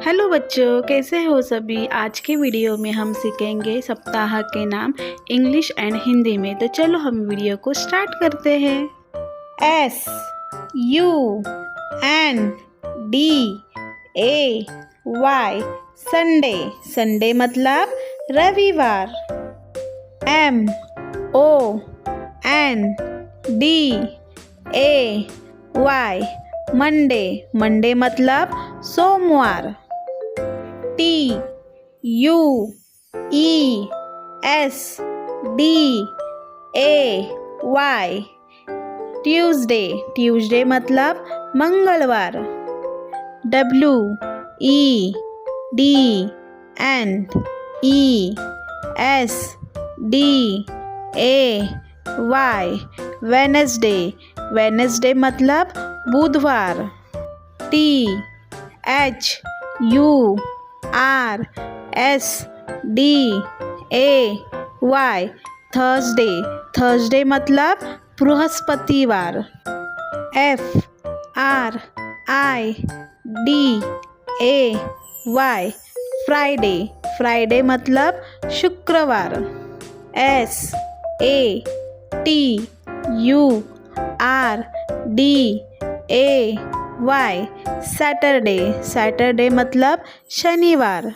Hello बच्चों, कैसे हो सभी। आज के वीडियो में हम सीखेंगे सप्ताह के नाम इंग्लिश एंड हिंदी में। तो चलो हम वीडियो को स्टार्ट करते हैं। SUNDAY Sunday. संडे मतलब रविवार। MONDAY Monday. मंडे मतलब सोमवार। TUESDAY Tuesday. ट्यूसडे मतलब मंगलवार। WEDNESDAY Wednesday. वेनसडे मतलब बुधवार। THURSDAY Thursday. थर्सडे मतलब बृहस्पतिवार। FRIDAY Friday. फ्राइडे मतलब शुक्रवार। SATURDAY Saturday. सैटरडे मतलब शनिवार।